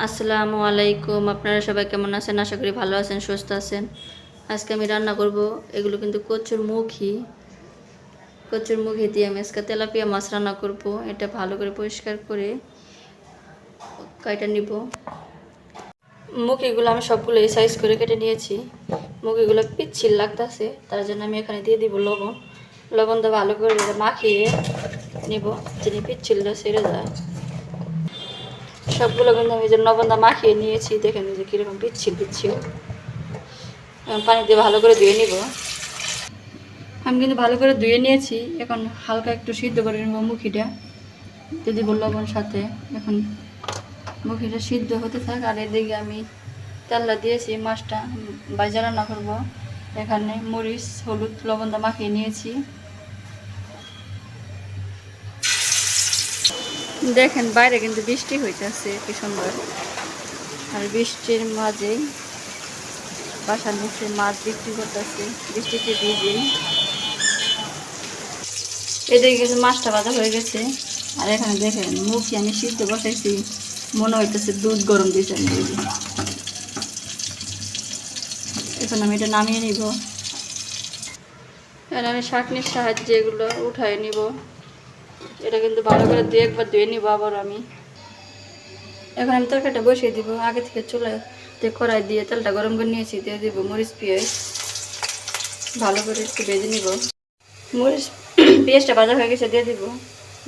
আসসালামু আলাইকুম। আপনারা সবাই কেমন আছেন? আশা করি ভালো আছেন, সুস্থ আছেন। আজকে আমি রান্না করব, এগুলো কিন্তু কচুর মুখী দিয়ে আমি আজকে তেলাপিয়া মাছ রান্না করব। এটা ভালো করে পরিষ্কার করে কাইটা নিব। মুখীগুলো আমি সবগুলো এই সাইজ করে কেটে নিয়েছি। মুখীগুলো পিচ্ছিল লাগতেছে, তার জন্য আমি এখানে দিয়ে দিব লবণ দিয়ে ভালো করে মাখিয়ে নিব, যিনি পিচ্ছিলটা ছেড়ে যায়। সবগুলো কিন্তু আমি যে লবণ দিয়ে মাখিয়ে নিয়েছি, দেখেন যে কীরকম পিচ্ছিল। পানি দিয়ে ভালো করে ধুয়ে নিব। আমি কিন্তু ভালো করে ধুয়ে নিয়েছি। এখন হালকা একটু সিদ্ধ করে নেব মুখিটা, দিয়ে দিব লবণ সাথে। এখন মুখিটা সিদ্ধ হতে থাক, আর এদিকে আমি তেলটা দিয়েছি, মাছটা ভাজা রান্না করবো। এখানে মরিচ, হলুদ, লবণ দিয়ে মাখিয়ে নিয়েছি। দেখেন বাইরে কিন্তু বৃষ্টি হইতেছে কি সুন্দর, আর বৃষ্টির মাঝে বাসার নিচে মাছ বিক্রি করতেছে, বৃষ্টিতে ভিজে। এদিকে কিন্তু মাছটা ভাজা হয়ে গেছে। আর এখানে দেখেন মুখি আমি সিদ্ধ বসাইছি, মনে হইতেছে দুধ গরম দিয়েছে। এখন আমি এটা নামিয়ে নিব। এখানে আমি ছাঁকনির সাহায্যে এগুলো উঠাই নিব। এটা কিন্তু ভালো করে একবার ধুয়ে নিব আবার আমি। এখন আমি তরকারিটা বসিয়ে দিব। আগে থেকে চুলাতে কড়াই দিয়ে তেলটা গরম করে নিয়েছি, দিয়ে দিব মরিচ, পেঁয়াজ। ভালো করে একটু ভেজে নিব। মরিচ পেঁয়াজটা ভাজা হয়ে গেছে, দিয়ে দিব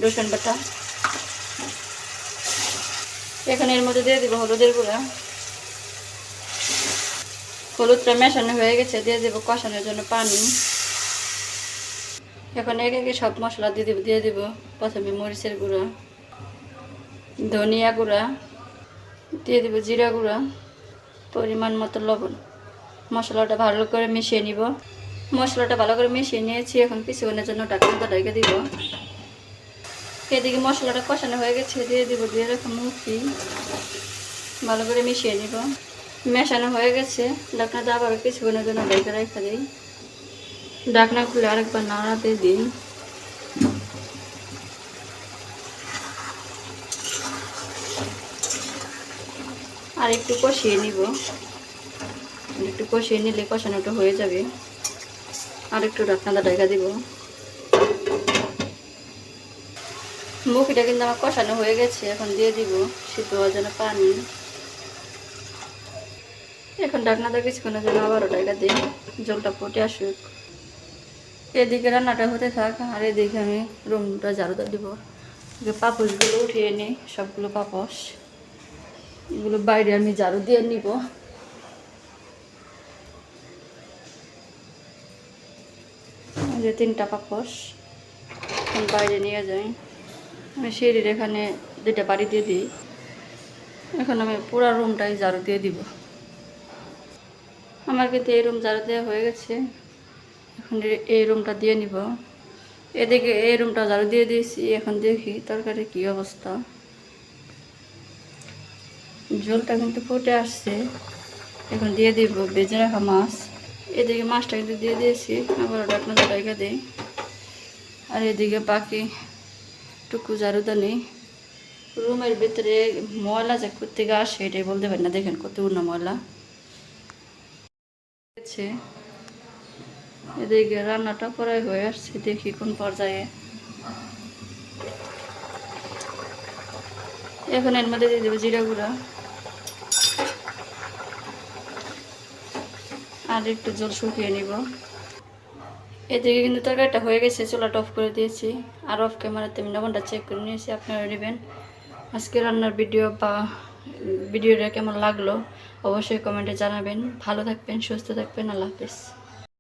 রসুন বাটা। এখন এর মধ্যে দিয়ে দিব হলুদের গুঁড়া। হলুদটা মেশানো হয়ে গেছে, দিয়ে দেবো কষানোর জন্য পানি। এখন একে একে সব মশলা দিয়ে দিব। প্রথমে মরিচের গুঁড়া, ধনিয়া গুঁড়া, দিয়ে দিব জিরা গুঁড়া, পরিমাণ মতো লবণ। মশলাটা ভালো করে মিশিয়ে নিব। মশলাটা ভালো করে মিশিয়ে নিয়েছি। এখন কিছুক্ষণের জন্য ঢাকনাটা ঢেকে দিব। এদিকে মশলাটা কষানো হয়ে গেছে, দিয়ে রাখা মুখি ভালো করে মিশিয়ে নিব। মেশানো হয়ে গেছে, ঢাকনাটা আবার কিছুক্ষণের জন্য ঢেকে রেখে দিই। ঢাকনা খুলে আরেকবার নাড়াতে দিই। আর একটু কষিয়ে নিব। একটু কষিয়ে নিলে কষানোটা হয়ে যাবে। আর একটু ঢাকনাটা ঢেকে দিব। মুখিটা কিন্তু আমার কষানো হয়ে গেছে। এখন দিয়ে দিব সিদ্ধ হওয়ার জন্য পানি। এখন ঢাকনাটা কিছুক্ষণের জন্য আবারও ঢেকে দিই, জলটা ফুটে আসুক। এদিকে রান্নাটা হতে থাক, আর এদিকে আমি রুমটা ঝাড়ু দিব। পাপোশগুলো উঠিয়ে নিই, সবগুলো পাপোশ এগুলো বাইরে আমি ঝাড়ু দিয়ে নিব। যে 3টা পাপোশ বাইরে নিয়ে যাই। আমি সিঁড়ির এখানে 2টা বাড়ি দিয়ে দিই। এখন আমি পুরো রুমটাই ঝাড়ু দিয়ে দিব। আমার কিন্তু এই রুম ঝাড়ু দেওয়া হয়ে গেছে। এখন এই রুমটা দিয়ে নিব। এদিকে এই রুমটা ঝাড়ু দিয়ে দিয়েছি। এখন দেখি তরকারি কি অবস্থা। ঝোলটা কিন্তু ফুটে আসছে। এখন দিয়ে দিব ভেজে রাখা মাছ। এদিকে মাছটা কিন্তু দিয়ে দিয়েছি, আবার ঢাকনাটা ঢেকে দিই। আর এদিকে বাকি টুকু ঝাড়ুদানি। রুমের ভিতরে ময়লা যে কোত্থেকে আসে এটাই বলতে পারি না। দেখেন কতগুলো ময়লা। এদিকে রান্নাটা প্রায় হয়ে আসছে, দেখি কোন পর্যায়ে। এখন এর মধ্যে দিয়ে দেবো জিরা গুঁড়া, আর একটু জল শুকিয়ে নিব। এদিকে কিন্তু তরকারিটা হয়ে গেছে, চুলাটা অফ করে দিয়েছি। আর অফ ক্যামেরাতে আমি লবণটা চেক করে নিয়েছি, আপনারা নেবেন। আজকে রান্নার ভিডিওটা কেমন লাগলো অবশ্যই কমেন্টে জানাবেন। ভালো থাকবেন, সুস্থ থাকবেন। আল্লাহ হাফেজ।